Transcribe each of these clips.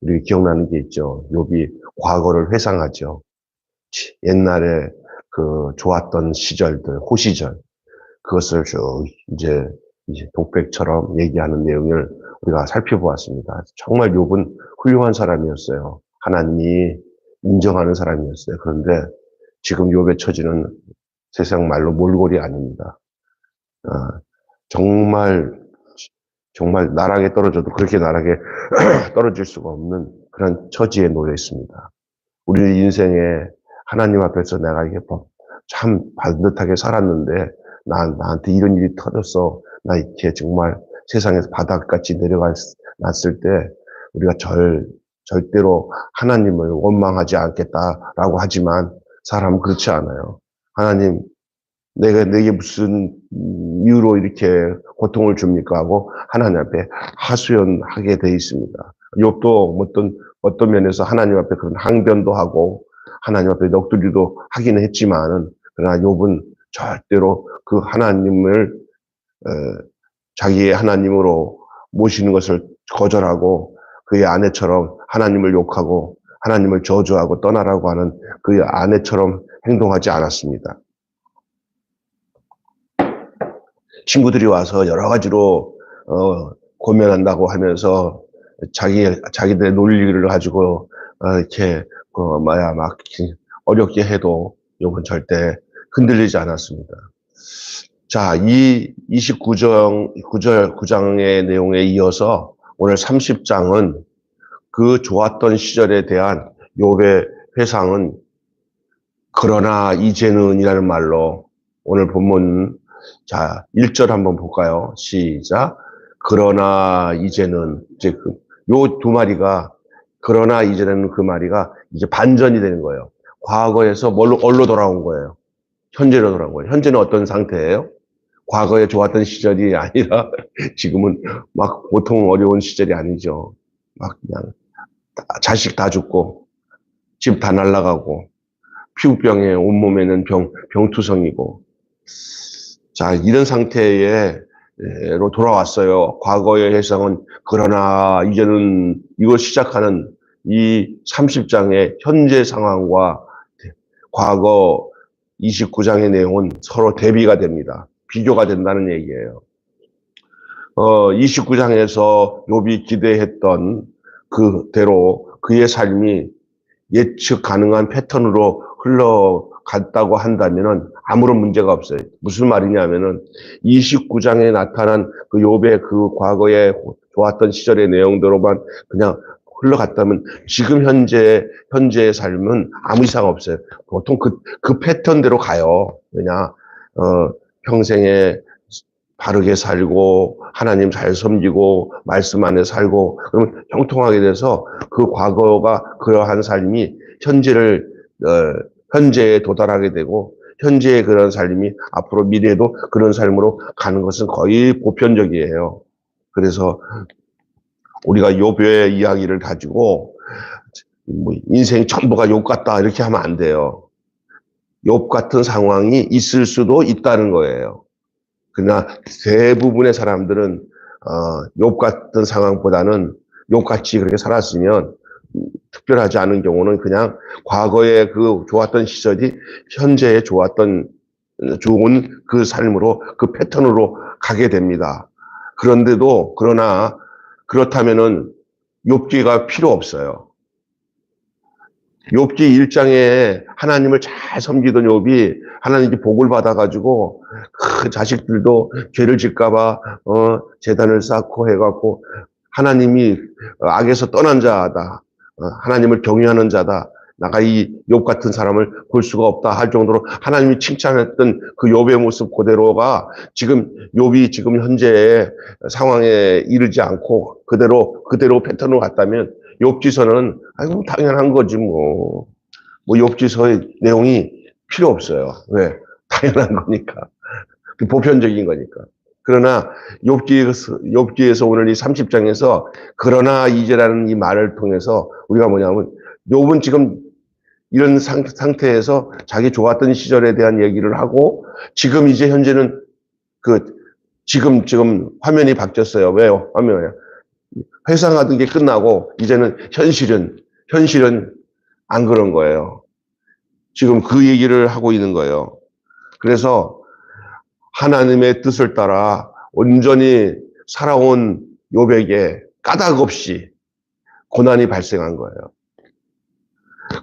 우리 기억나는 게 있죠. 욥이 과거를 회상하죠. 옛날에 그 좋았던 시절들, 호시절, 그것을 쭉 이제 독백처럼 얘기하는 내용을 우리가 살펴보았습니다. 정말 욥은 훌륭한 사람이었어요. 하나님이 인정하는 사람이었어요. 그런데 지금 욥의 처지는 세상 말로 몰골이 아닙니다. 정말 나락에 떨어져도 그렇게 나락에 떨어질 수가 없는 그런 처지에 놓여 있습니다. 우리 인생에 하나님 앞에서 내가 이게 참 반듯하게 살았는데 나한테 이런 일이 터졌어. 나 이렇게 정말 세상에서 바닥같이 내려갔을 때 우리가 절대로 하나님을 원망하지 않겠다라고 하지만 사람은 그렇지 않아요. 하나님, 내게 무슨 이유로 이렇게 고통을 줍니까? 하고 하나님 앞에 하소연하게 돼 있습니다. 욥도 어떤 면에서 하나님 앞에 그런 항변도 하고 하나님 앞에 넋두리도 하기는 했지만은 그러나 욥은 절대로 그 하나님을 자기의 하나님으로 모시는 것을 거절하고 그의 아내처럼 하나님을 욕하고 하나님을 저주하고 떠나라고 하는 그의 아내처럼 행동하지 않았습니다. 친구들이 와서 여러 가지로 고민한다고 하면서 자기들의 논리를 가지고 이렇게 막 어렵게 해도 욥은 절대 흔들리지 않았습니다. 자, 이 29장의 내용에 이어서 오늘 30장은 그 좋았던 시절에 대한 욥의 회상은 그러나 이제는이라는 말로 오늘 본문 자 1절 한번 볼까요? 시작. 그러나 이제는 이제 요 두 마리가 그러나 이제는 그 마리가 이제 반전이 되는 거예요. 과거에서 어디로 돌아온 거예요? 현재로 돌아온 거예요. 현재는 어떤 상태예요? 과거에 좋았던 시절이 아니라 지금은 막 보통 어려운 시절이 아니죠. 막 그냥 자식 다 죽고 집 다 날아가고 피부병에 온몸에는 병투성이고 자 이런 상태로 돌아왔어요. 과거의 회상은 그러나 이제는 이걸 시작하는 이 30장의 현재 상황과 과거 29장의 내용은 서로 대비가 됩니다. 비교가 된다는 얘기예요. 29장에서 욥이 기대했던 그대로 그의 삶이 예측 가능한 패턴으로 흘러갔다고 한다면은 아무런 문제가 없어요. 무슨 말이냐면은 29장에 나타난 그 욥의 그 과거에 좋았던 시절의 내용대로만 그냥 흘러갔다면 지금 현재의 삶은 아무 이상 없어요. 보통 그 패턴대로 가요. 왜냐, 평생에 바르게 살고 하나님 잘 섬기고 말씀 안에 살고 그러면 형통하게 돼서 그 과거가 그러한 삶이 현재에 도달하게 되고 현재의 그런 삶이 앞으로 미래에도 그런 삶으로 가는 것은 거의 보편적이에요. 그래서 우리가 욥의 이야기를 가지고 인생 전부가 욥 같다 이렇게 하면 안 돼요. 욥 같은 상황이 있을 수도 있다는 거예요. 그러나 대부분의 사람들은 욥 같은 상황보다는 욥같이 그렇게 살았으면 특별하지 않은 경우는 그냥 과거의 그 좋았던 시절이 현재의 좋은 그 삶으로 그 패턴으로 가게 됩니다. 그러나 그렇다면은 욥기가 필요 없어요. 욥기 1장에 하나님을 잘 섬기던 욥이 하나님께 복을 받아가지고 그 자식들도 죄를 질까봐 제단을 쌓고 해갖고 하나님이 악에서 떠난 자다. 하나님을 경외하는 자다. 나가 이 욥 같은 사람을 볼 수가 없다 할 정도로 하나님이 칭찬했던 그 욥의 모습 그대로가 지금 욥이 지금 현재의 상황에 이르지 않고 그대로 패턴으로 갔다면 욥기서는 아이고 당연한 거지 뭐 욥기서의 내용이 필요 없어요. 왜? 당연한 거니까. 보편적인 거니까. 그러나 욥기에서 오늘 이 30장에서 그러나 이제라는 이 말을 통해서 우리가 뭐냐면 욥은 지금 이런 상태에서 자기 좋았던 시절에 대한 얘기를 하고 지금 이제 현재는 지금 화면이 바뀌었어요. 왜요? 화면이요. 회상하던 게 끝나고 이제는 현실은 안 그런 거예요. 지금 그 얘기를 하고 있는 거예요. 그래서 하나님의 뜻을 따라 온전히 살아온 욥에게 까닭 없이 고난이 발생한 거예요.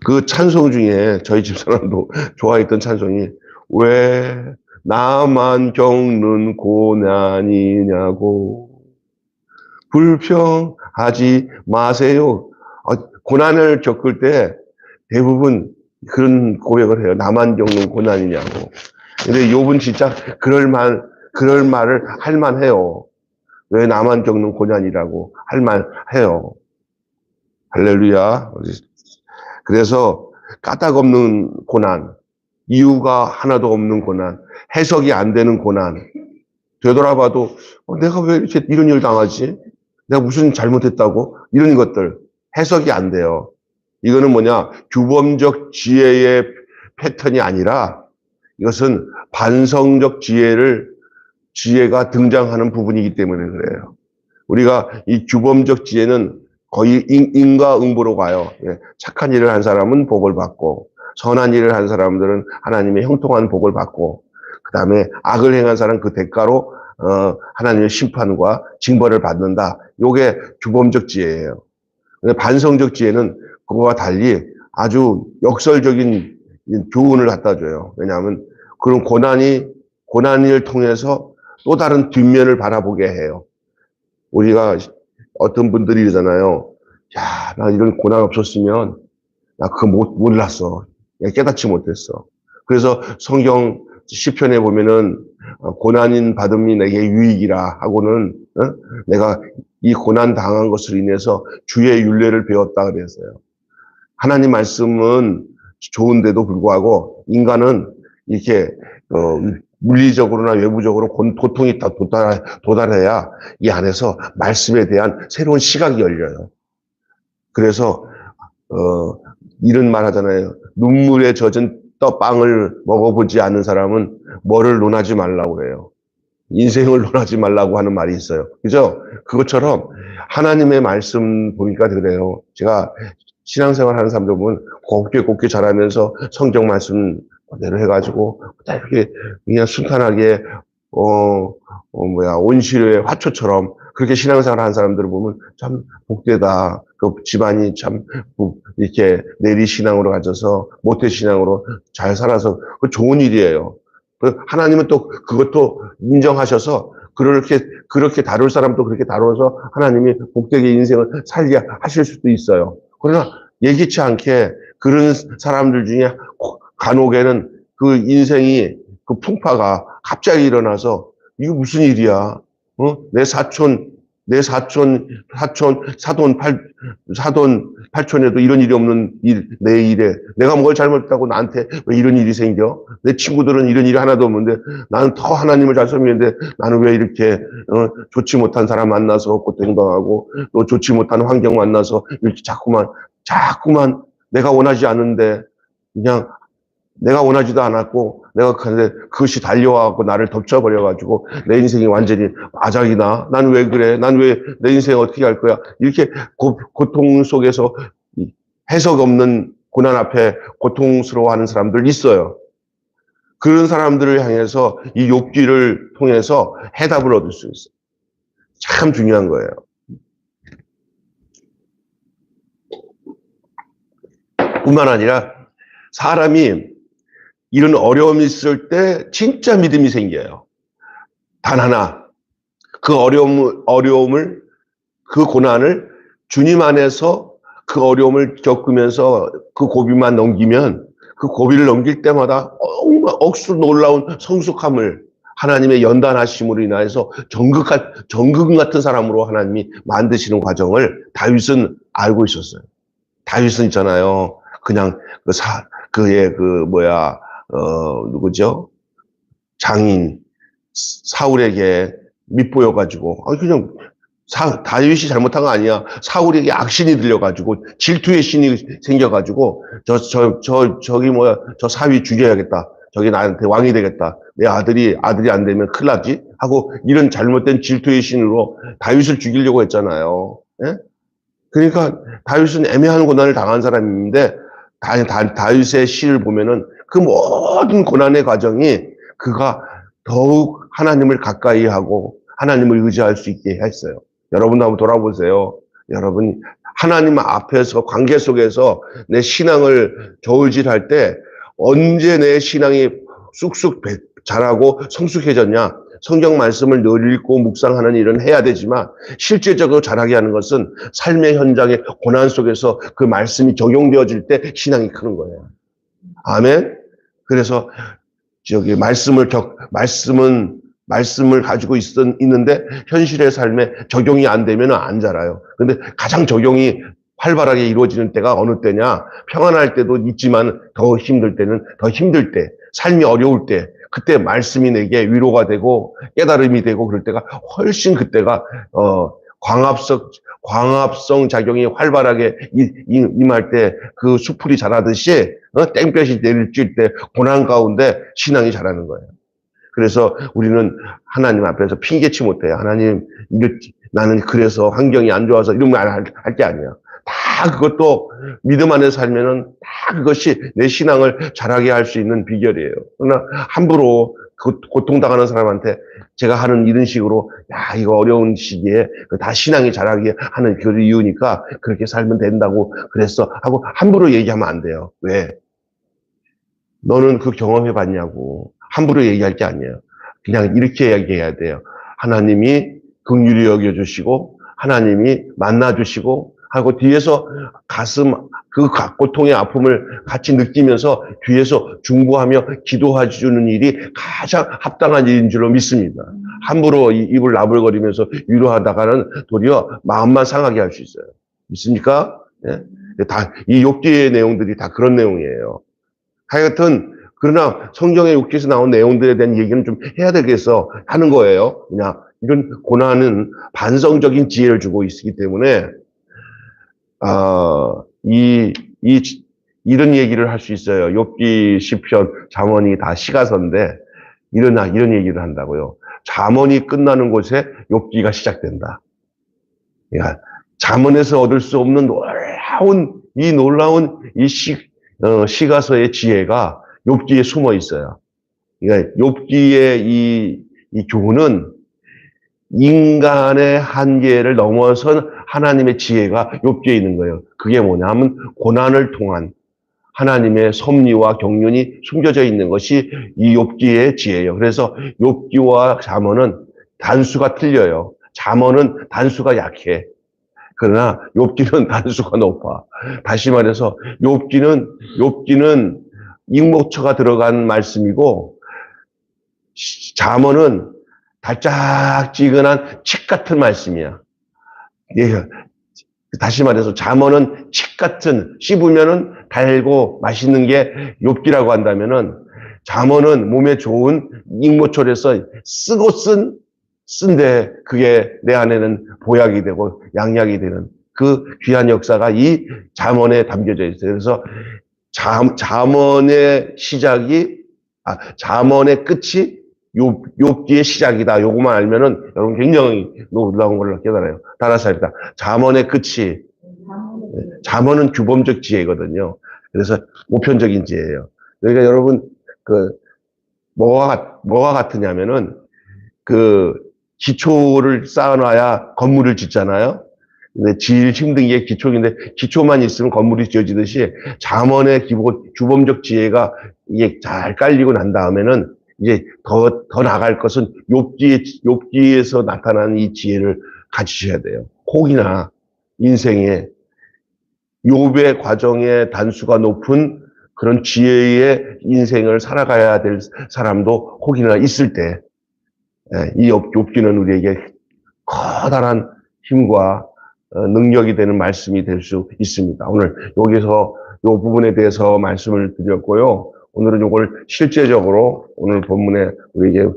그 찬송 중에 저희 집사람도 좋아했던 찬송이 왜 나만 겪는 고난이냐고 불평하지 마세요. 고난을 겪을 때 대부분 그런 고백을 해요. 나만 겪는 고난이냐고. 근데 욥은 진짜 그럴 말을 할 만해요. 왜 나만 겪는 고난이라고 할 만해요. 할렐루야. 그래서 까닭 없는 고난, 이유가 하나도 없는 고난, 해석이 안 되는 고난, 되돌아봐도 내가 왜 이렇게 이런 일 당하지? 내가 무슨 잘못했다고? 이런 것들 해석이 안 돼요. 이거는 뭐냐? 규범적 지혜의 패턴이 아니라 이것은 반성적 지혜가 등장하는 부분이기 때문에 그래요. 우리가 이 규범적 지혜는 거의 인과응보로 가요. 착한 일을 한 사람은 복을 받고 선한 일을 한 사람들은 하나님의 형통한 복을 받고 그 다음에 악을 행한 사람은 그 대가로 하나님의 심판과 징벌을 받는다. 이게 규범적 지혜예요. 근데 반성적 지혜는 그거와 달리 아주 역설적인 교훈을 갖다 줘요. 왜냐하면 그런 고난을 통해서 또 다른 뒷면을 바라보게 해요. 우리가 어떤 분들이 이러잖아요. 야, 나 이런 고난 없었으면 나 그거 몰랐어. 깨닫지 못했어. 그래서 성경 시편에 보면은 고난인 받음이 내게 유익이라 하고는 내가 이 고난 당한 것을 인해서 주의 윤례를 배웠다 그랬어요. 하나님 말씀은 좋은데도 불구하고 인간은 이렇게 물리적으로나 외부적으로 고통이 도달해야 이 안에서 말씀에 대한 새로운 시각이 열려요. 그래서 이런 말 하잖아요. 눈물에 젖은 빵을 먹어보지 않은 사람은 뭐를 논하지 말라고 그래요. 인생을 논하지 말라고 하는 말이 있어요. 그죠? 그것처럼 하나님의 말씀 보니까 그래요. 제가 신앙생활 하는 사람들 보면 곱게 자라면서 성경 말씀 그대로 해가지고 이렇게 그냥 순탄하게 온실의 화초처럼 그렇게 신앙생활 하는 사람들을 보면 참 복되다. 그 집안이 참 이렇게 내리신앙으로 가져서 모태신앙으로 잘 살아서 그 좋은 일이에요. 하나님은 또 그것도 인정하셔서 그렇게 다룰 사람도 그렇게 다뤄서 하나님이 복되게 인생을 살게 하실 수도 있어요. 그러나 예기치 않게 그런 사람들 중에 간혹에는 그 인생이 그 풍파가 갑자기 일어나서 이거 무슨 일이야? 내 사돈 팔촌에도 이런 일이 없는 내 일에 내가 뭘 잘못했다고 나한테 왜 이런 일이 생겨? 내 친구들은 이런 일이 하나도 없는데 나는 더 하나님을 잘 섬기는데 나는 왜 이렇게 좋지 못한 사람 만나서 고통당하고 또 좋지 못한 환경 만나서 이렇게 자꾸만 내가 원하지 않은데 그냥 내가 원하지도 않았고 내가 근데 그것이 달려와갖고 나를 덮쳐버려가지고 내 인생이 완전히 아작이나 난 왜 그래? 난 왜 내 인생 어떻게 할 거야? 이렇게 고통 속에서 해석 없는 고난 앞에 고통스러워하는 사람들 있어요. 그런 사람들을 향해서 이 욥기를 통해서 해답을 얻을 수 있어요. 참 중요한 거예요. 뿐만 아니라 사람이 이런 어려움이 있을 때 진짜 믿음이 생겨요. 단 하나, 그 어려움을, 그 고난을 주님 안에서 그 어려움을 겪으면서 그 고비만 넘기면 그 고비를 넘길 때마다 억수 놀라운 성숙함을 하나님의 연단하심으로 인해서 정금 같은 사람으로 하나님이 만드시는 과정을 다윗은 알고 있었어요. 다윗은 있잖아요. 그냥 누구죠? 장인 사울에게 밑보여가지고 그냥 다윗이 잘못한 거 아니야. 사울에게 악신이 들려가지고 질투의 신이 생겨가지고 저 사위 죽여야겠다. 저기 나한테 왕이 되겠다. 내 아들이 안 되면 큰일 나지 하고 이런 잘못된 질투의 신으로 다윗을 죽이려고 했잖아요. 예? 그러니까 다윗은 애매한 고난을 당한 사람인데 다윗의 시를 보면은 그 모든 고난의 과정이 그가 더욱 하나님을 가까이 하고 하나님을 의지할 수 있게 했어요. 여러분 한번 돌아보세요. 여러분 하나님 앞에서 관계 속에서 내 신앙을 저울질할 때 언제 내 신앙이 쑥쑥 자라고 성숙해졌냐? 성경 말씀을 늘 읽고 묵상하는 일은 해야 되지만 실제적으로 자라게 하는 것은 삶의 현장의 고난 속에서 그 말씀이 적용되어질 때 신앙이 크는 거예요. 아멘. 그래서 저기 말씀을 가지고 있는데 현실의 삶에 적용이 안 되면 안 자라요. 근데 가장 적용이 활발하게 이루어지는 때가 어느 때냐? 평안할 때도 있지만 더 힘들 때는 더 힘들 때, 삶이 어려울 때, 그때 말씀이 내게 위로가 되고 깨달음이 되고 그럴 때가 훨씬 그때가 광합성 작용이 활발하게 임할 때 그 수풀이 자라듯이 땡볕이 내리칠 때 고난 가운데 신앙이 자라는 거예요. 그래서 우리는 하나님 앞에서 핑계치 못해요. 하나님, 나는 그래서 환경이 안 좋아서 이런 말 할 게 아니야. 다 그것도 믿음 안에 살면은 다 그것이 내 신앙을 자라게 할 수 있는 비결이에요. 그러나 함부로 고통당하는 사람한테 제가 하는 이런 식으로 야 이거 어려운 시기에 다 신앙이 자라게 하는 그 이유니까 그렇게 살면 된다고 그랬어 하고 함부로 얘기하면 안 돼요. 왜? 너는 그 경험해 봤냐고. 함부로 얘기할 게 아니에요. 그냥 이렇게 얘기해야 돼요. 하나님이 긍휼히 여겨주시고 하나님이 만나주시고 하고 뒤에서 그 고통의 아픔을 같이 느끼면서 뒤에서 중보하며 기도해 주는 일이 가장 합당한 일인 줄로 믿습니다. 함부로 입을 나불거리면서 위로하다가는 도리어 마음만 상하게 할 수 있어요. 믿습니까? 예? 이 욥기의 내용들이 다 그런 내용이에요. 하여튼 그러나 성경의 욥기에서 나온 내용들에 대한 얘기는 좀 해야 되겠어 하는 거예요. 그냥 이런 고난은 반성적인 지혜를 주고 있기 때문에 이런 얘기를 할 수 있어요. 욥기, 시편, 잠언이 다 시가서인데 이런 얘기를 한다고요. 잠언이 끝나는 곳에 욥기가 시작된다. 그러니까 잠언에서 얻을 수 없는 놀라운 이 시가서의 지혜가 욥기에 숨어 있어요. 그러니까 욥기의 이 교훈은 인간의 한계를 넘어선 하나님의 지혜가 욥기에 있는 거예요. 그게 뭐냐면 고난을 통한 하나님의 섭리와 경륜이 숨겨져 있는 것이 이 욥기의 지혜예요. 그래서 욥기와 잠언은 단수가 틀려요. 잠언은 단수가 약해. 그러나 욥기는 단수가 높아. 다시 말해서 욥기는 익목처가 들어간 말씀이고 잠언은 달짝지근한 칡 같은 말씀이야. 예. 다시 말해서 잠언은 칡 같은 씹으면은 달고 맛있는 게 욥기라고 한다면은 잠언은 몸에 좋은 익모초에서 쓰고 쓴데 그게 내 안에는 보약이 되고 양약이 되는 그 귀한 역사가 이 잠언에 담겨져 있어요. 그래서 잠언의 끝이 욥기의 시작이다. 요것만 알면은 여러분 굉장히 놀라운 걸 깨달아요. 따라서 합니다. 잠언의 끝이 잠언은 규범적 지혜거든요. 그래서 보편적인 지혜예요. 그러니까 여러분 뭐가 같으냐면은 기초를 쌓아놔야 건물을 짓잖아요. 근데 제일 힘든 게 기초인데 기초만 있으면 건물이 지어지듯이 잠언의 규범적 지혜가 이게 잘 깔리고 난 다음에는 이제 더 나갈 것은 욥기에서 나타나는 이 지혜를 가지셔야 돼요. 혹이나 인생에 욥의 과정의 단수가 높은 그런 지혜의 인생을 살아가야 될 사람도 혹이나 있을 때, 이 욥기는 우리에게 커다란 힘과 능력이 되는 말씀이 될 수 있습니다. 오늘 여기서 이 부분에 대해서 말씀을 드렸고요. 오늘은 이걸 실제적으로 오늘 우리에게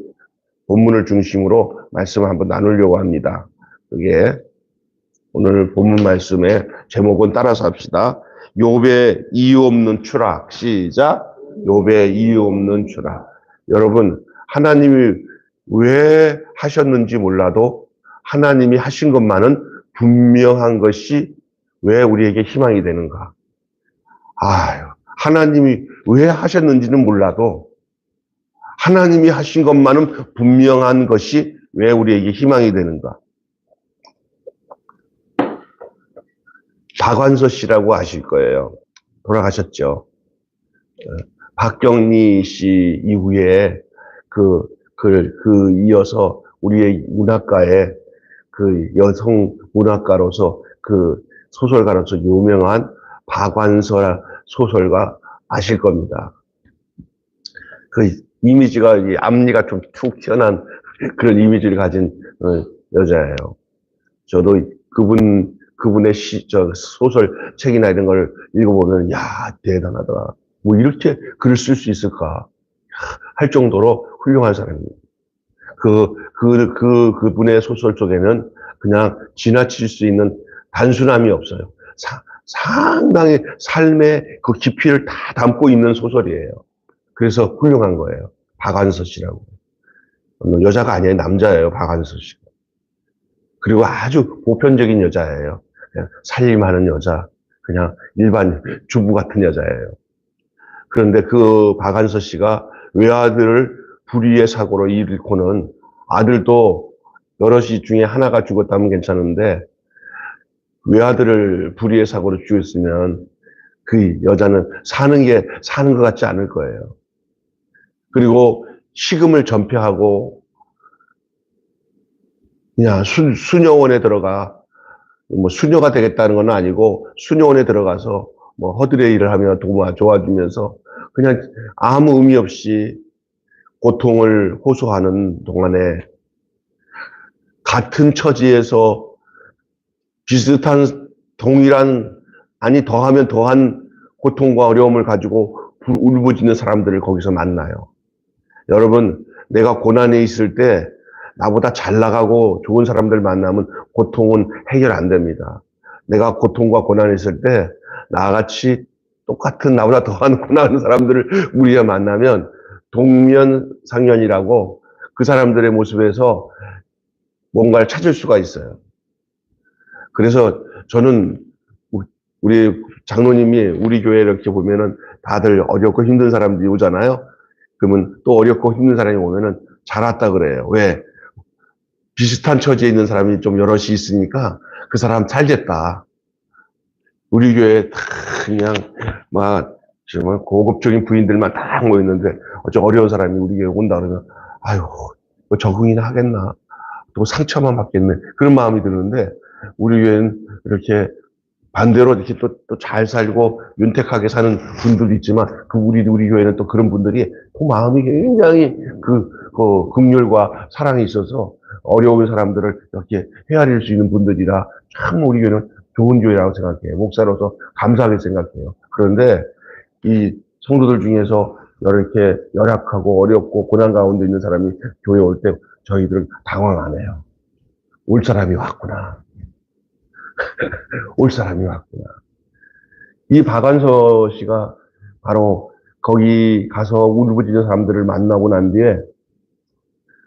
본문을 중심으로 말씀을 한번 나누려고 합니다. 그게 오늘 본문 말씀의 제목은 따라서 합시다. 욥의 이유 없는 추락. 시작. 욥의 이유 없는 추락. 여러분, 하나님이 왜 하셨는지 몰라도 하나님이 하신 것만은 분명한 것이 왜 우리에게 희망이 되는가? 아유, 하나님이 왜 하셨는지는 몰라도 하나님이 하신 것만은 분명한 것이 왜 우리에게 희망이 되는가? 박완서 씨라고 아실 거예요. 돌아가셨죠. 박경리 씨 이후에 이어서 우리의 문학가의 그 여성 문학가로서 그 소설가로서 유명한 박완서 소설가 아실 겁니다. 그 이미지가 이 앞니가 좀 툭 튀어나온 그런 이미지를 가진 여자예요. 저도 그분의 소설 책이나 이런 걸 읽어보면, 야, 대단하다. 뭐 이렇게 글을 쓸 수 있을까 할 정도로 훌륭한 사람입니다. 그분의 소설 속에는 그냥 지나칠 수 있는 단순함이 없어요. 상당히 삶의 그 깊이를 다 담고 있는 소설이에요. 그래서 훌륭한 거예요. 박완서 씨라고. 여자가 아니에요. 남자예요. 박완서 씨가. 그리고 아주 보편적인 여자예요. 그냥 살림하는 여자. 그냥 일반 주부 같은 여자예요. 그런데 그 박완서 씨가 외아들을 불의의 사고로 잃고는, 아들도 여럿이 중에 하나가 죽었다면 괜찮은데 외아들을 불의의 사고로 죽였으면 그 여자는 사는 것 같지 않을 거예요. 그리고 식음을 전폐하고 그냥 수녀원에 들어가, 뭐 수녀가 되겠다는 건 아니고 수녀원에 들어가서 뭐 허드레 일을 하며 도와주면서 그냥 아무 의미 없이 고통을 호소하는 동안에 같은 처지에서 비슷한 동일한, 아니 더하면 더한 고통과 어려움을 가지고 울부짖는 사람들을 거기서 만나요. 여러분, 내가 고난에 있을 때 나보다 잘 나가고 좋은 사람들 만나면 고통은 해결 안 됩니다. 내가 고통과 고난에 있을 때 나같이 똑같은 나보다 더한 고난하는 사람들을 우리가 만나면 동면상련이라고 그 사람들의 모습에서 뭔가를 찾을 수가 있어요. 그래서 저는 우리 장로님이 우리 교회 이렇게 보면은 다들 어렵고 힘든 사람들이 오잖아요. 그러면 또 어렵고 힘든 사람이 오면은 잘 왔다 그래요. 왜? 비슷한 처지에 있는 사람이 좀 여럿이 있으니까 그 사람 잘 됐다. 우리 교회에 다 그냥 막 정말 고급적인 부인들만 딱 모였는데 어쩌 어려운 사람이 우리 교회에 온다 그러면, 아유, 뭐 적응이나 하겠나, 또 상처만 받겠네, 그런 마음이 드는데, 우리 교회는 이렇게 반대로 이렇게 또 잘 살고 윤택하게 사는 분들도 있지만, 우리 교회는 또 그런 분들이 그 마음이 굉장히 긍휼과 사랑이 있어서 어려운 사람들을 이렇게 헤아릴 수 있는 분들이라 참 우리 교회는 좋은 교회라고 생각해요. 목사로서 감사하게 생각해요. 그런데 이 성도들 중에서 이렇게 열악하고 어렵고 고난 가운데 있는 사람이 교회에 올 때 저희들은 당황 안 해요. 올 사람이 왔구나. 올 사람이 왔구나. 이 박완서 씨가 바로 거기 가서 울부짖는 사람들을 만나고 난 뒤에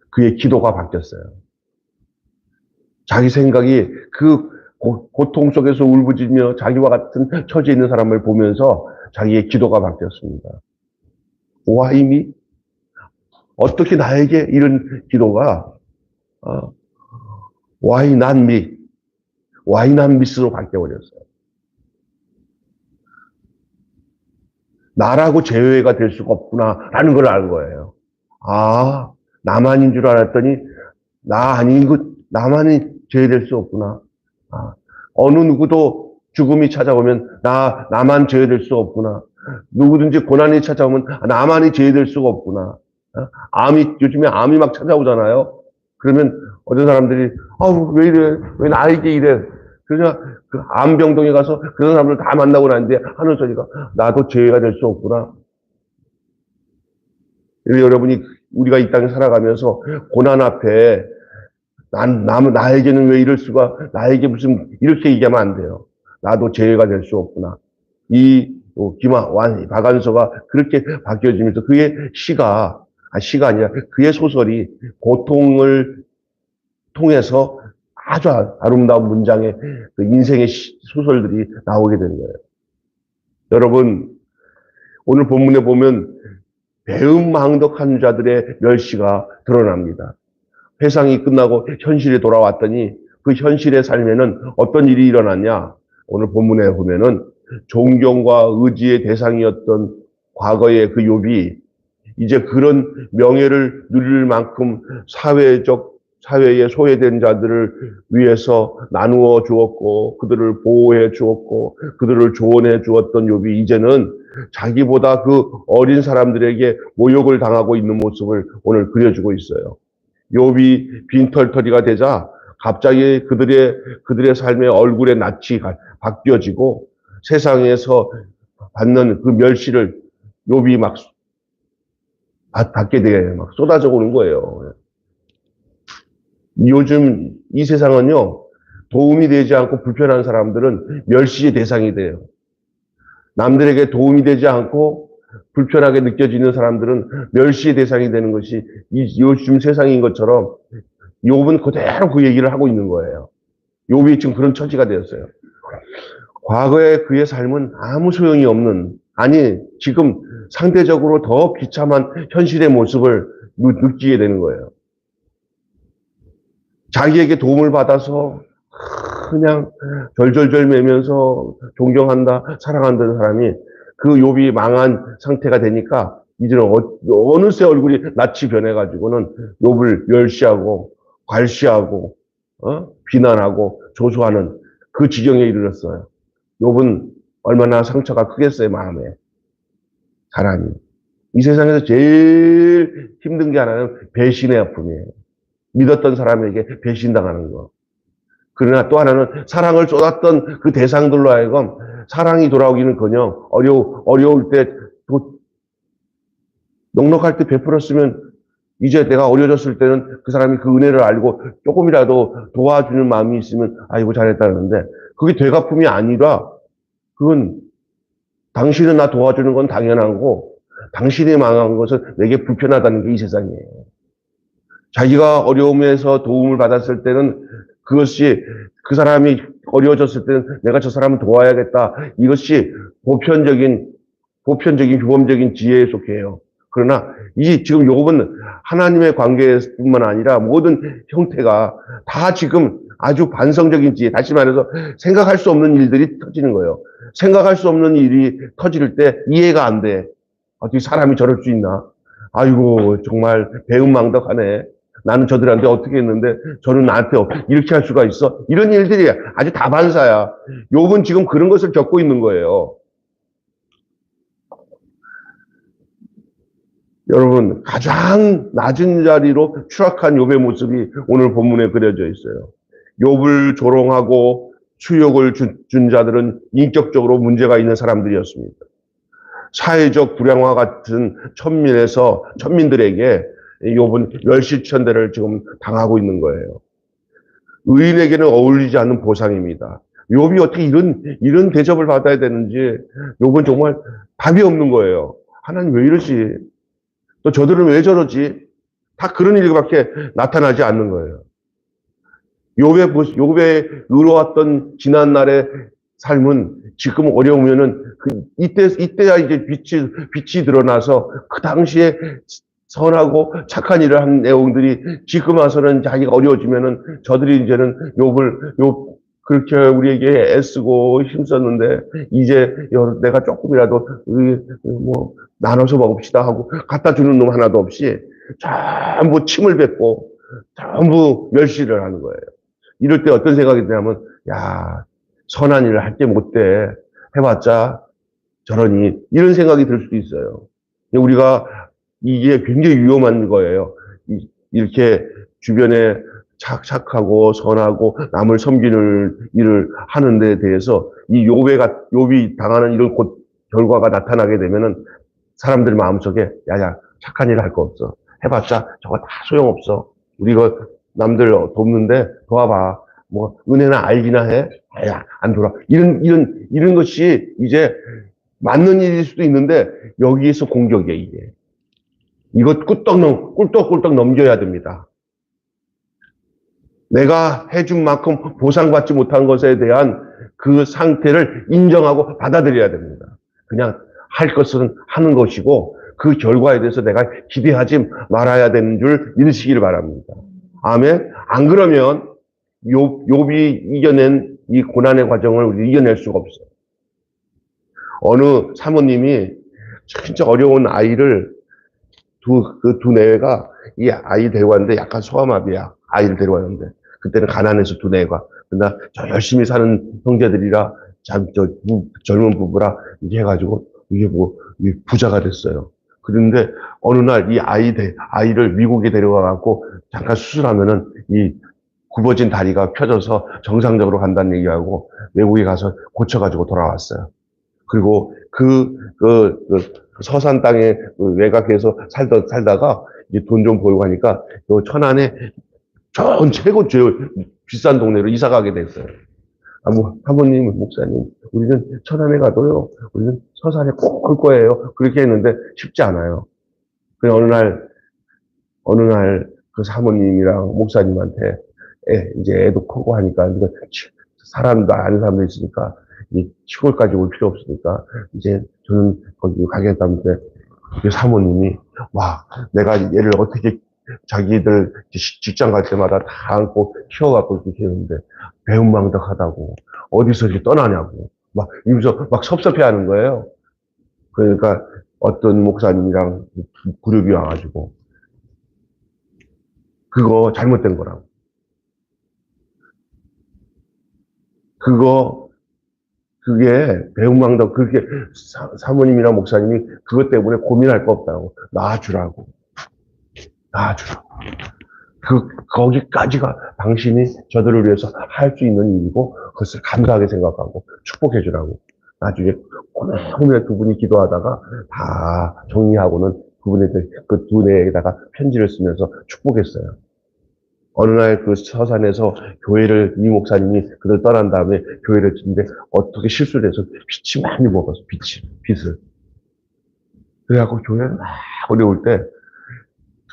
그의 기도가 바뀌었어요. 자기 생각이 그 고통 속에서 울부짖며 자기와 같은 처지에 있는 사람을 보면서 자기의 기도가 바뀌었습니다. Why me? 어떻게 나에게 이런 기도가 Why not me? Why not me로 바뀌어버렸어요. 나라고 제외가 될 수가 없구나라는 걸 알 거예요. 아, 나만인 줄 알았더니 나만이 제외될 수 없구나. 어느 누구도 죽음이 찾아오면 나만 제외될 수 없구나. 누구든지 고난이 찾아오면 나만이 제외될 수가 없구나. 요즘에 암이 막 찾아오잖아요. 그러면 어떤 사람들이 왜 이래? 왜 나에게 이래? 그러냐, 그 암병동에 가서 그런 사람들 다 만나고 나는데 하는 소리가, 나도 죄가 될 수 없구나. 여러분이 우리가 이 땅에 살아가면서 고난 앞에 나에게는 왜 이럴 수가, 나에게 무슨 이렇게 얘기하면 안 돼요. 나도 죄가 될 수 없구나. 박완서가 그렇게 바뀌어지면서 그의 시가 아니라 그의 소설이 고통을 통해서 아주 아름다운 문장의 그 인생의 소설들이 나오게 되는 거예요. 여러분, 오늘 본문에 보면 배은망덕한 자들의 멸시가 드러납니다. 회상이 끝나고 현실에 돌아왔더니 그 현실의 삶에는 어떤 일이 일어났냐? 오늘 본문에 보면은 존경과 의지의 대상이었던 과거의 그 욥이 이제 그런 명예를 누릴 만큼 사회에 소외된 자들을 위해서 나누어 주었고 그들을 보호해 주었고 그들을 조언해 주었던 욥이 이제는 자기보다 그 어린 사람들에게 모욕을 당하고 있는 모습을 오늘 그려주고 있어요. 욥이 빈털터리가 되자 갑자기 그들의 삶의 얼굴의 낯이 바뀌어지고 세상에서 받는 그 멸시를 욥이 막 받게 돼 막 쏟아져 오는 거예요. 요즘 이 세상은요, 도움이 되지 않고 불편한 사람들은 멸시의 대상이 돼요. 남들에게 도움이 되지 않고 불편하게 느껴지는 사람들은 멸시의 대상이 되는 것이 요즘 세상인 것처럼 욥은 그대로 그 얘기를 하고 있는 거예요. 욥이 지금 그런 처지가 되었어요. 과거의 그의 삶은 아무 소용이 없는, 아니 지금 상대적으로 더 비참한 현실의 모습을 느끼게 되는 거예요. 자기에게 도움을 받아서 그냥 절절절 매면서 존경한다, 사랑한다는 사람이 그 욥이 망한 상태가 되니까 이제는 어느새 얼굴이 낯이 변해가지고는 욥을 멸시하고 괄시하고 비난하고 조소하는 그 지경에 이르렀어요. 욥은 얼마나 상처가 크겠어요, 마음에. 사람이. 이 세상에서 제일 힘든 게 하나는 배신의 아픔이에요. 믿었던 사람에게 배신당하는 거. 그러나 또 하나는 사랑을 쏟았던 그 대상들로 하여금 사랑이 돌아오기는커녕 어려울 때 넉넉할 때 베풀었으면 이제 내가 어려졌을 때는 그 사람이 그 은혜를 알고 조금이라도 도와주는 마음이 있으면 아이고 잘했다는데 그게 되갚음이 아니라 그건 당신은 나 도와주는 건 당연하고 당신이 망한 것은 내게 불편하다는 게 이 세상이에요. 자기가 어려움에서 도움을 받았을 때는 그것이 그 사람이 어려워졌을 때는 내가 저 사람을 도와야겠다. 이것이 보편적인 규범적인 지혜에 속해요. 그러나 지금 욥은 하나님의 관계뿐만 아니라 모든 형태가 다 지금 아주 반성적인 지혜, 다시 말해서 생각할 수 없는 일들이 터지는 거예요. 생각할 수 없는 일이 터질 때 이해가 안 돼. 어떻게 사람이 저럴 수 있나? 아이고 정말 배은망덕하네. 나는 저들한테 어떻게 했는데 저는 나한테 이렇게 할 수가 있어? 이런 일들이 아주 다반사야. 욥은 지금 그런 것을 겪고 있는 거예요. 여러분 가장 낮은 자리로 추락한 욥의 모습이 오늘 본문에 그려져 있어요. 욥을 조롱하고 수욕을 준 자들은 인격적으로 문제가 있는 사람들이었습니다. 사회적 불량화 같은 천민들에게 욥은 멸시천대를 지금 당하고 있는 거예요. 의인에게는 어울리지 않는 보상입니다. 욥이 어떻게 이런 대접을 받아야 되는지 욥은 정말 답이 없는 거예요. 하나님 왜 이러지? 또 저들은 왜 저러지? 다 그런 일밖에 나타나지 않는 거예요. 욥의 의로웠던 지난날의 삶은 지금 어려우면은 이때야 이제 빛이 드러나서 그 당시에 선하고 착한 일을 한 내용들이 지금 와서는 자기가 어려워지면은 저들이 이제는 욥 그렇게 우리에게 애쓰고 힘썼는데 이제 내가 조금이라도 나눠서 먹읍시다 하고 갖다 주는 놈 하나도 없이 전부 침을 뱉고 전부 멸시를 하는 거예요. 이럴 때 어떤 생각이 드냐면 야 선한 일을 할 게 못돼 해봤자 저러니 이런 생각이 들 수도 있어요. 우리가 이게 굉장히 위험한 거예요. 이렇게 주변에 착하고 선하고 남을 섬기는 일을 하는 데 대해서 욥이 당하는 이런 결과가 나타나게 되면은 사람들 마음속에 야야 착한 일을 할 거 없어. 해봤자 저거 다 소용없어. 우리가 남들 돕는데 도와봐. 뭐 은혜나 알기나 해. 야 안 돌아. 이런 것이 이제 맞는 일일 수도 있는데 여기에서 공격이에요 이게. 이것 꿀떡꿀떡 넘겨야 됩니다. 내가 해준 만큼 보상받지 못한 것에 대한 그 상태를 인정하고 받아들여야 됩니다. 그냥 할 것은 하는 것이고 그 결과에 대해서 내가 기대하지 말아야 되는 줄 인식을 바랍니다. 아멘. 안 그러면 욥이 이겨낸 이 고난의 과정을 우리 이겨낼 수가 없어요. 어느 사모님이 진짜 어려운 아이를 그 두뇌가 이 아이 데려왔는데 약간 소아마비야. 아이를 데려왔는데 그때는 가난해서 두뇌가. 근데 저 열심히 사는 형제들이라 젊은 부부라 이게 해가지고 이게 부자가 됐어요. 그런데 어느 날 이 아이를 미국에 데려가갖고 잠깐 수술하면은 이 굽어진 다리가 펴져서 정상적으로 간다는 얘기하고 외국에 가서 고쳐가지고 돌아왔어요. 그리고 그 서산 땅에 외곽에서 살다가 이제 돈 좀 벌고 하니까 요 천안에 최고 제일 비싼 동네로 이사 가게 됐어요. 사모님, 목사님, 우리는 천안에 가도요, 우리는 서산에 꼭 올 거예요. 그렇게 했는데 쉽지 않아요. 그래, 어느 날 그 사모님이랑 목사님한테 이제 애도 크고 하니까, 사람도 아는 사람도 있으니까, 이 시골까지 올 필요 없으니까, 이제 저는 거기 가겠다는데, 그 사모님이, 와, 내가 얘를 어떻게 자기들 직장 갈 때마다 다 안고 키워갖고 이렇게 했는데, 배은망덕하다고, 어디서 이렇게 떠나냐고, 이러면서 막 섭섭해 하는 거예요. 그러니까 어떤 목사님이랑 그룹이 와가지고, 그거 잘못된 거라고. 그게 배은망덕, 그렇게 사모님이나 목사님이 그것 때문에 고민할 거 없다고. 놔주라고. 거기까지가 당신이 저들을 위해서 할 수 있는 일이고, 그것을 감사하게 생각하고 축복해주라고. 나중에 오늘 두 분이 기도하다가 다 정리하고는 그 두뇌에다가 편지를 쓰면서 축복했어요. 어느 날 그 서산에서 교회를, 이 목사님이 그들 떠난 다음에 교회를 짓는데 어떻게 실수를 해서 빚이 많이 먹었어, 빚을. 그래갖고 교회는 막 어려울 때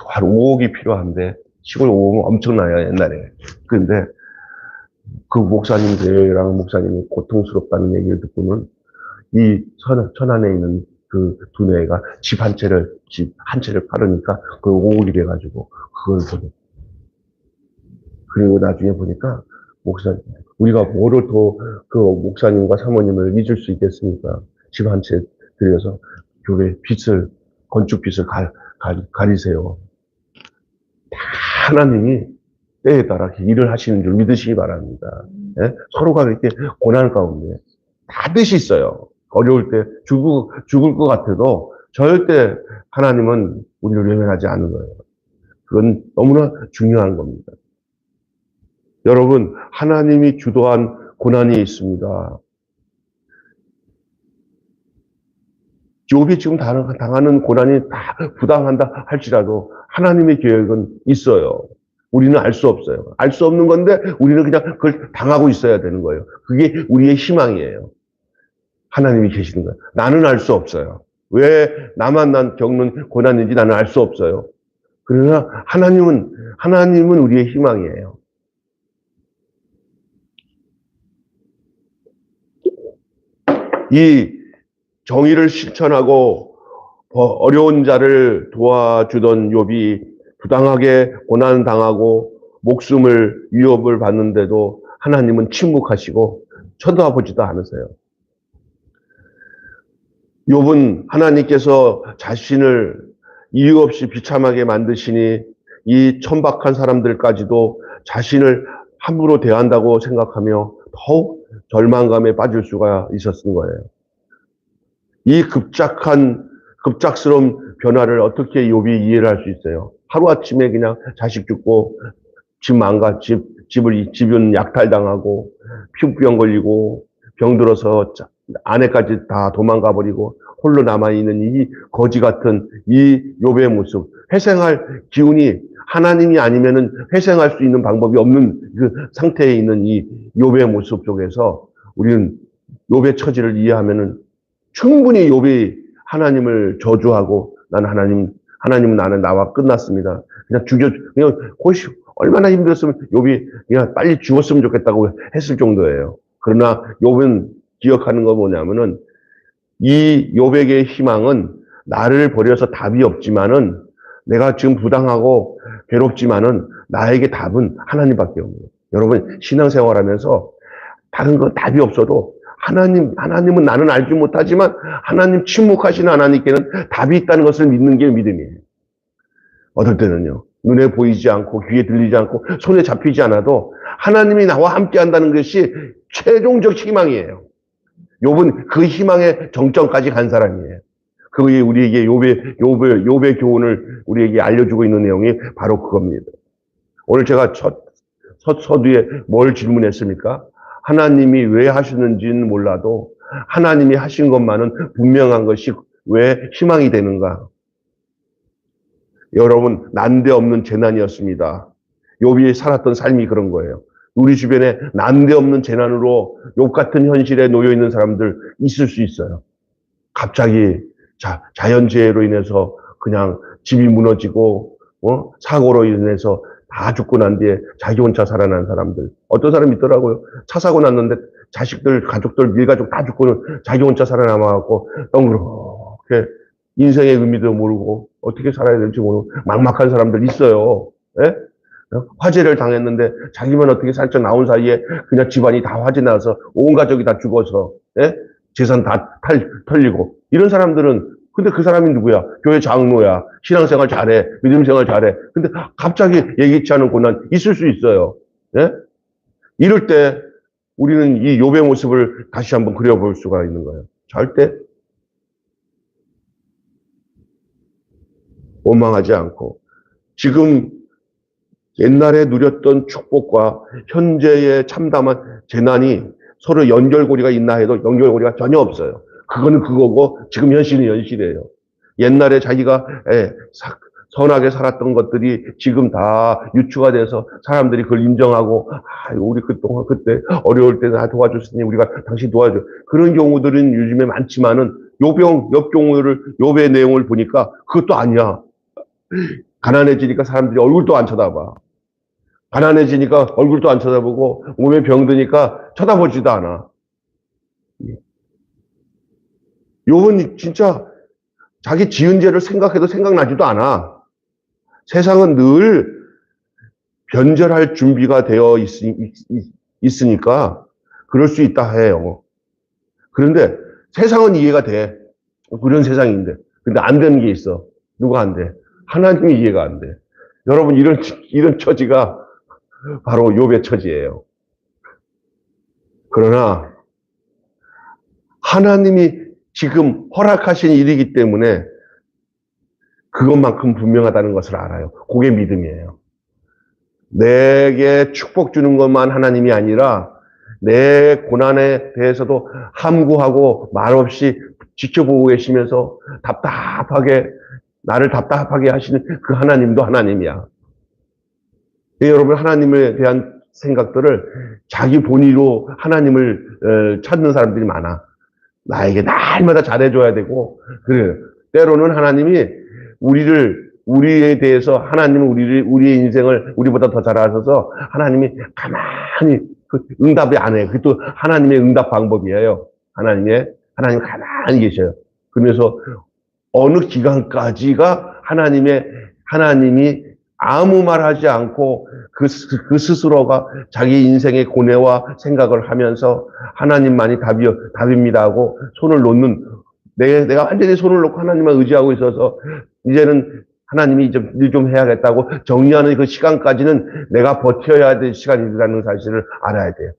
한 5억이 필요한데, 시골 5억은 엄청나요, 옛날에. 근데 그 목사님들이랑 목사님이 고통스럽다는 얘기를 듣고는 이 천안에 있는 그 두뇌가 집 한 채를 팔으니까 그 5억이 돼가지고 그걸 보내. 그리고 나중에 보니까 우리가 뭐를 더 그 목사님과 사모님을 잊을 수 있겠습니까? 집 한 채 들여서 교회 건축 빚을 가리세요. 하나님이 때에 따라 일을 하시는 줄 믿으시기 바랍니다. 예? 서로가 이렇게 고난 가운데 다 뜻이 있어요. 어려울 때 죽을 것 같아도 절대 하나님은 우리를 외면하지 않는 거예요. 그건 너무나 중요한 겁니다. 여러분, 하나님이 주도한 고난이 있습니다. 욥이 지금 당하는 고난이 다 부당한다 할지라도 하나님의 계획은 있어요. 우리는 알 수 없어요. 알 수 없는 건데 우리는 그냥 그걸 당하고 있어야 되는 거예요. 그게 우리의 희망이에요. 하나님이 계시는 거예요. 나는 알 수 없어요. 왜 나만 겪는 고난인지 나는 알 수 없어요. 그러나 하나님은 우리의 희망이에요. 이 정의를 실천하고 어려운 자를 도와주던 욥이 부당하게 고난당하고 목숨을 위협을 받는데도 하나님은 침묵하시고 쳐다보지도 않으세요. 욥은 하나님께서 자신을 이유 없이 비참하게 만드시니 이 천박한 사람들까지도 자신을 함부로 대한다고 생각하며 더욱 절망감에 빠질 수가 있었던 거예요. 이 급작스러운 변화를 어떻게 욥이 이해를 할 수 있어요? 하루아침에 그냥 자식 죽고 집은 약탈당하고 피부병 걸리고 병들어서 아내까지 다 도망가 버리고 홀로 남아있는 이 거지 같은 이 욥의 모습, 회생할 기운이 하나님이 아니면은 회생할 수 있는 방법이 없는 그 상태에 있는 이 욥의 모습 속에서 우리는 욥의 처지를 이해하면은 충분히 욥이 하나님을 저주하고 하나님은 나는 나와 끝났습니다. 그냥 얼마나 힘들었으면 욥이 그냥 빨리 죽었으면 좋겠다고 했을 정도예요. 그러나 욥은 기억하는 거 뭐냐면은 이 욥에게의 희망은 나를 버려서 답이 없지만은 내가 지금 부당하고 괴롭지만은 나에게 답은 하나님밖에 없는 거예요. 여러분 신앙생활하면서 다른 거 답이 없어도 하나님은 나는 알지 못하지만 하나님 침묵하시는 하나님께는 답이 있다는 것을 믿는 게 믿음이에요. 어떨 때는요. 눈에 보이지 않고 귀에 들리지 않고 손에 잡히지 않아도 하나님이 나와 함께 한다는 것이 최종적 희망이에요. 욥은 그 희망의 정점까지 간 사람이에요. 그게 우리에게 욥의 교훈을 우리에게 알려주고 있는 내용이 바로 그겁니다. 오늘 제가 서두에 뭘 질문했습니까? 하나님이 왜 하시는지는 몰라도 하나님이 하신 것만은 분명한 것이 왜 희망이 되는가? 여러분 난데없는 재난이었습니다. 욥이 살았던 삶이 그런 거예요. 우리 주변에 난데없는 재난으로 욥 같은 현실에 놓여 있는 사람들 있을 수 있어요. 갑자기 자연재해로 인해서 그냥 집이 무너지고 사고로 인해서 다 죽고 난 뒤에 자기 혼자 살아난 사람들. 어떤 사람이 있더라고요. 차 사고 났는데 자식들, 가족들, 밀가족 다 죽고는 자기 혼자 살아남아갖고 그렇게 인생의 의미도 모르고 어떻게 살아야 될지 모르고 막막한 사람들 있어요. 예? 화재를 당했는데 자기만 어떻게 살짝 나온 사이에 그냥 집안이 다 화재 나서 온 가족이 다 죽어서 예? 재산 다 털리고 이런 사람들은 근데 그 사람이 누구야? 교회 장로야. 신앙생활 잘해. 믿음생활 잘해. 근데 갑자기 예기치 않은 고난 있을 수 있어요. 예? 이럴 때 우리는 이 욥의 모습을 다시 한번 그려볼 수가 있는 거예요. 절대 원망하지 않고 지금 옛날에 누렸던 축복과 현재의 참담한 재난이 서로 연결고리가 있나 해도 연결고리가 전혀 없어요. 그거는 그거고 지금 현실은 현실이에요. 옛날에 자기가 선하게 살았던 것들이 지금 다 유추가 돼서 사람들이 그걸 인정하고 우리 그동안 그때 어려울 때 다 도와줬으니 우리가 당신 도와줘. 그런 경우들은 요즘에 많지만은 욥의 내용을 보니까 그것도 아니야. 가난해지니까 사람들이 얼굴도 안 쳐다봐. 가난해지니까 얼굴도 안 쳐다보고 몸에 병드니까 쳐다보지도 않아. 욥은 진짜 자기 지은 죄를 생각해도 생각나지도 않아. 세상은 늘 변절할 준비가 되어 있으니까 그럴 수 있다 해요. 그런데 세상은 이해가 돼. 그런 세상인데. 근데 안 되는 게 있어. 누가 안 돼? 하나님이 이해가 안 돼. 여러분 이런 처지가 바로 욥의 처지예요. 그러나 하나님이 지금 허락하신 일이기 때문에 그것만큼 분명하다는 것을 알아요. 그게 믿음이에요. 내게 축복 주는 것만 하나님이 아니라 내 고난에 대해서도 함구하고 말없이 지켜보고 계시면서 나를 답답하게 하시는 그 하나님도 하나님이야. 여러분 하나님에 대한 생각들을 자기 본의로 하나님을 찾는 사람들이 많아. 나에게 날마다 잘해줘야 되고, 그래. 때로는 하나님이 우리에 대해서 하나님은 우리의 인생을 우리보다 더 잘 아셔서 하나님이 가만히 응답이 안 해. 그것도 하나님의 응답 방법이에요. 하나님 가만히 계셔요. 그러면서 어느 기간까지가 하나님이 아무 말 하지 않고 그 스스로가 자기 인생의 고뇌와 생각을 하면서 하나님만이 답입니다 하고 손을 놓는, 내가 완전히 손을 놓고 하나님만 의지하고 있어서 이제는 하나님이 일 좀 해야겠다고 정리하는 그 시간까지는 내가 버텨야 될 시간이라는 사실을 알아야 돼요.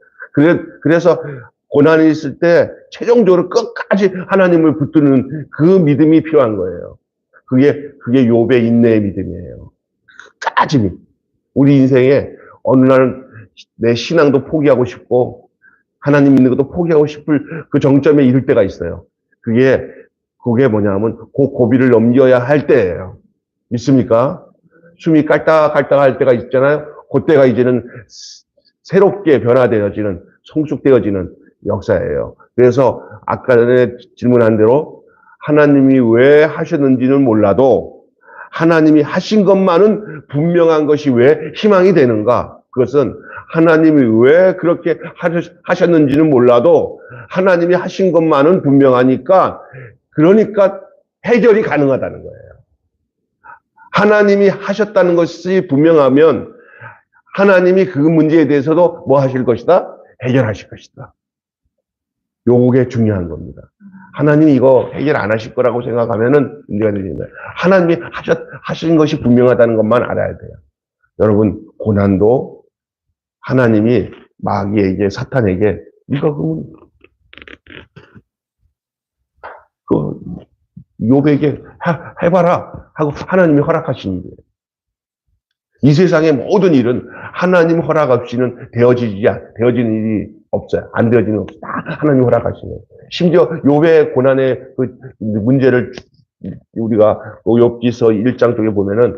그래서 고난이 있을 때 최종적으로 끝까지 하나님을 붙드는 그 믿음이 필요한 거예요. 그게 욥의 인내의 믿음이에요. 끝까지 우리 인생에 어느 날은 내 신앙도 포기하고 싶고 하나님 믿는 것도 포기하고 싶을 그 정점에 이를 때가 있어요. 그게 뭐냐면 그 고비를 넘겨야 할 때예요. 믿습니까? 숨이 깔딱깔딱 할 때가 있잖아요. 그때가 이제는 새롭게 변화되어지는, 성숙되어지는 역사예요. 그래서 아까 전에 질문한 대로 하나님이 왜 하셨는지는 몰라도 하나님이 하신 것만은 분명한 것이 왜 희망이 되는가? 그것은 하나님이 왜 그렇게 하셨는지는 몰라도 하나님이 하신 것만은 분명하니까 그러니까 해결이 가능하다는 거예요. 하나님이 하셨다는 것이 분명하면 하나님이 그 문제에 대해서도 뭐 하실 것이다? 해결하실 것이다. 요게 중요한 겁니다. 하나님이 이거 해결 안 하실 거라고 생각하면은 문제가 되는 거예요. 하나님이 하신 것이 분명하다는 것만 알아야 돼요. 여러분, 고난도 하나님이 마귀에게, 사탄에게, 이거 그 욥에게 해봐라 하고 하나님이 허락하신 일이에요. 이 세상의 모든 일은 하나님 허락 없이는 되어지는 일이 없어요. 안 되어지는 없어요. 다 하나님 허락하신 거예요. 심지어 욥의 고난의 그 문제를 우리가 욥기서 1장 쪽에 보면은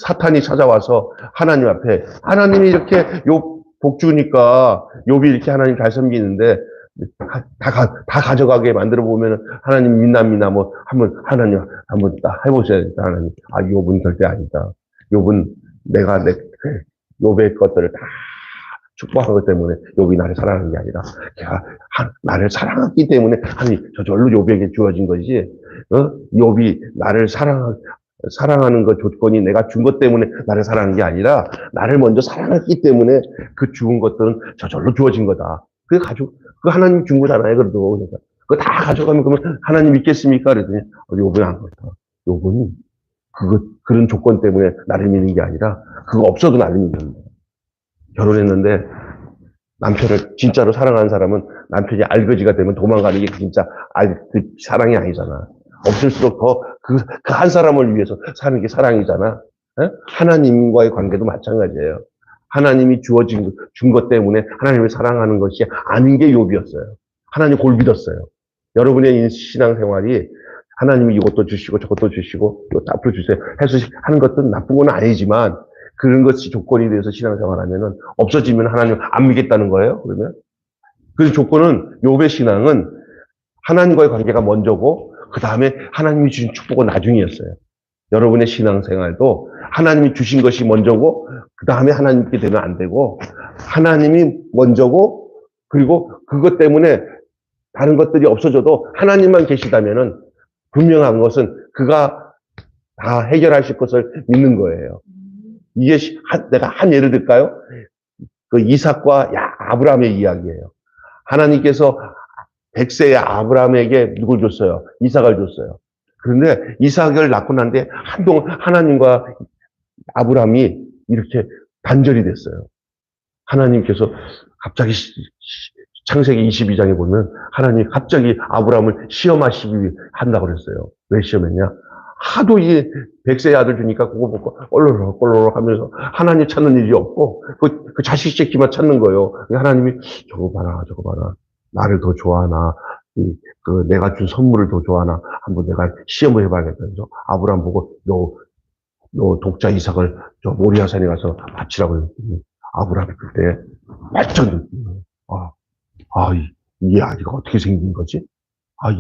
사탄이 찾아와서 하나님 앞에, 하나님이 이렇게 욥 복 주니까 욥이 이렇게 하나님 잘 섬기는데 다 가져가게 만들어 보면은 하나님 믿나 뭐 하나님 한번 딱 해보셔야겠다. 하나님, 욥은 절대 아니다. 욥은 내가 욥의 것들을 다 축복한 것 때문에 욥이 나를 사랑하는 게 아니라 걔가 나를 사랑했기 때문에 하나님 저절로 욥에게 주어진 것이지, 욥이 나를 사랑하는 것 조건이 내가 준 것 때문에 나를 사랑하는 게 아니라 나를 먼저 사랑했기 때문에 그 죽은 것들은 저절로 주어진 거다. 그 하나님 준 거잖아요. 그래도 그러니까 그거 다 가져가면 그러면 하나님 믿겠습니까? 그랬더니 욥은 안 그렇다. 욥은 그런 조건 때문에 나를 믿는 게 아니라 그거 없어도 나를 믿는 거야. 결혼했는데 남편을 진짜로 사랑하는 사람은 남편이 알거지가 되면 도망가는 게 진짜 그 사랑이 아니잖아. 없을수록 더 그 한 사람을 위해서 사는 게 사랑이잖아. 에? 하나님과의 관계도 마찬가지예요. 하나님이 준 것 때문에 하나님을 사랑하는 것이 아닌 게 욥이었어요. 하나님 골 믿었어요. 여러분의 신앙생활이 하나님이 이것도 주시고 저것도 주시고 이것도 앞으로 주세요 해서 하는 것도 나쁜 건 아니지만 그런 것이 조건이 돼서 신앙생활하면은 없어지면 하나님 안 믿겠다는 거예요. 그러면 그 조건은 욥의 신앙은 하나님과의 관계가 먼저고 그 다음에 하나님이 주신 축복은 나중이었어요. 여러분의 신앙생활도 하나님이 주신 것이 먼저고 그 다음에 하나님께 되면 안 되고 하나님이 먼저고 그리고 그것 때문에 다른 것들이 없어져도 하나님만 계시다면은 분명한 것은 그가 다 해결하실 것을 믿는 거예요. 이게 내가 한 예를 들까요? 그 이삭과 아브라함의 이야기예요. 하나님께서 100세의 아브라함에게 누굴 줬어요? 이삭을 줬어요. 그런데 이삭을 낳고 난 뒤에 한동안 하나님과 아브라함이 이렇게 단절이 됐어요. 하나님께서 갑자기 창세기 22장에 보면 하나님이 갑자기 아브라함을 시험하시기 한다고 그랬어요. 왜 시험했냐? 하도 이 100세의 아들 주니까 그거 보고 꼴로록 하면서 하나님 찾는 일이 없고 그 자식 새끼만 찾는 거예요. 하나님이 저거 봐라. 나를 더 좋아하나? 내가 준 선물을 더 좋아하나? 한번 내가 시험을 해봐야겠다. 그래서 아브라함 보고 너 독자 이삭을 저 모리아산에 가서 바치라고 했더니 아브라함이 그때 말쩍 느끼는 거예요. 이게 아기가 어떻게 생긴 거지?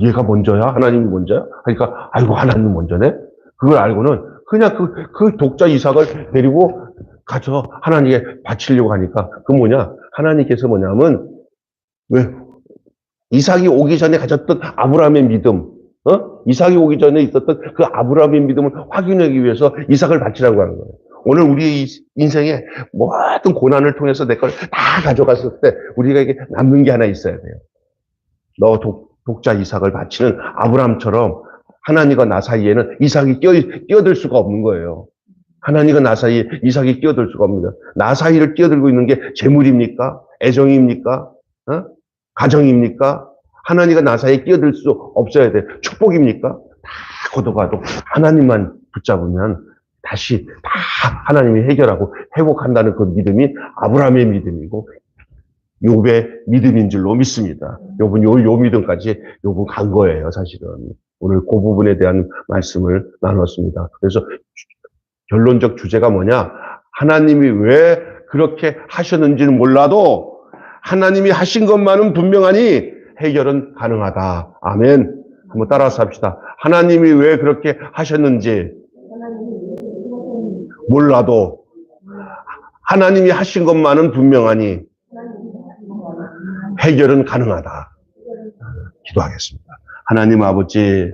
얘가 먼저야? 하나님이 먼저야? 그러니까, 아이고, 하나님 먼저네? 그걸 알고는 그냥 그 독자 이삭을 데리고 가서 하나님께 바치려고 하니까, 하나님께서 뭐냐면, 왜? 이삭이 오기 전에 가졌던 아브라함의 믿음, 이삭이 오기 전에 있었던 그 아브라함의 믿음을 확인하기 위해서 이삭을 바치라고 하는 거예요. 오늘 우리 인생에 모든 고난을 통해서 내 걸 다 가져갔을 때 우리에게 남는 게 하나 있어야 돼요. 너 독자 이삭을 바치는 아브라함처럼 하나님과 나 사이에는 이삭이 끼어들 수가 없는 거예요. 하나님과 나 사이에 이삭이 끼어들 수가 없습니다. 나 사이를 끼어들고 있는 게 재물입니까? 애정입니까? 가정입니까? 하나님과 나 사이에 끼어들 수 없어야 돼. 축복입니까? 다 걷어가도 하나님만 붙잡으면 다시 다 하나님이 해결하고 회복한다는 그 믿음이 아브라함의 믿음이고 욥의 믿음인 줄로 믿습니다. 욥은 요 믿음까지 욥은 간 거예요, 사실은. 오늘 그 부분에 대한 말씀을 나눴습니다. 그래서 결론적 주제가 뭐냐? 하나님이 왜 그렇게 하셨는지는 몰라도 하나님이 하신 것만은 분명하니 해결은 가능하다. 아멘. 한번 따라서 합시다. 하나님이 왜 그렇게 하셨는지 몰라도 하나님이 하신 것만은 분명하니 해결은 가능하다. 기도하겠습니다. 하나님 아버지,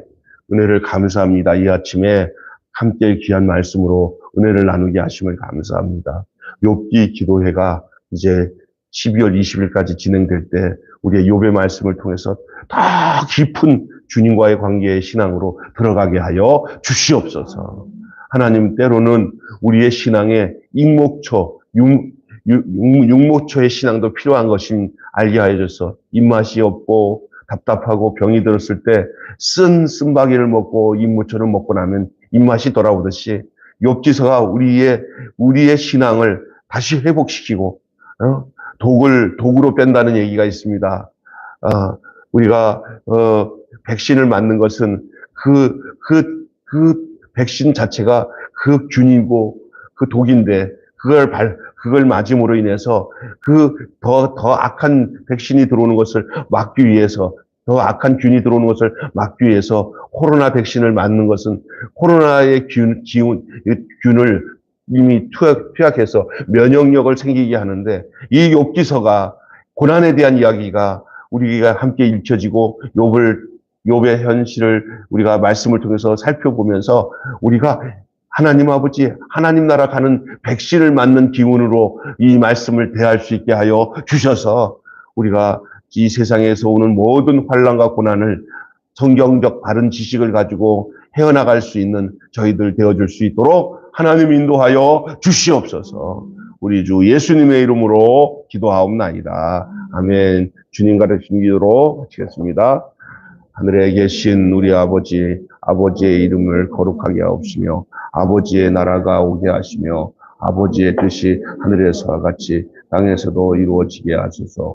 은혜를 감사합니다. 이 아침에 함께 귀한 말씀으로 은혜를 나누게 하심을 감사합니다. 욥기 기도회가 이제 12월 20일까지 진행될 때 우리의 욥의 말씀을 통해서 더 깊은 주님과의 관계의 신앙으로 들어가게 하여 주시옵소서. 하나님, 때로는 우리의 신앙의 익목초, 육모초의 신앙도 필요한 것임 알게 하여 줘서 입맛이 없고 답답하고 병이 들었을 때 쓴바귀를 먹고 입모초를 먹고 나면 입맛이 돌아오듯이 욥기서가 우리의 신앙을 다시 회복시키고 독으로 뺀다는 얘기가 있습니다. 우리가 백신을 맞는 것은 그 백신 자체가 그 균이고 그 독인데 그걸 맞음으로 인해서 더 악한 백신이 들어오는 것을 막기 위해서, 더 악한 균이 들어오는 것을 막기 위해서 코로나 백신을 맞는 것은 코로나의 균을 이미 투약해서 면역력을 생기게 하는데, 이 욥기서가 고난에 대한 이야기가 우리가 함께 읽혀지고 욥의 현실을 우리가 말씀을 통해서 살펴보면서 우리가 하나님 아버지, 하나님 나라 가는 백신을 맞는 기운으로 이 말씀을 대할 수 있게 하여 주셔서 우리가 이 세상에서 오는 모든 환난과 고난을 성경적 바른 지식을 가지고 헤어나갈 수 있는 저희들 되어줄 수 있도록 하나님 인도하여 주시옵소서. 우리 주 예수님의 이름으로 기도하옵나이다. 아멘. 주님 가르친 기도로 마치겠습니다. 하늘에 계신 우리 아버지, 아버지의 이름을 거룩하게 하옵시며 아버지의 나라가 오게 하시며 아버지의 뜻이 하늘에서와 같이 땅에서도 이루어지게 하소서.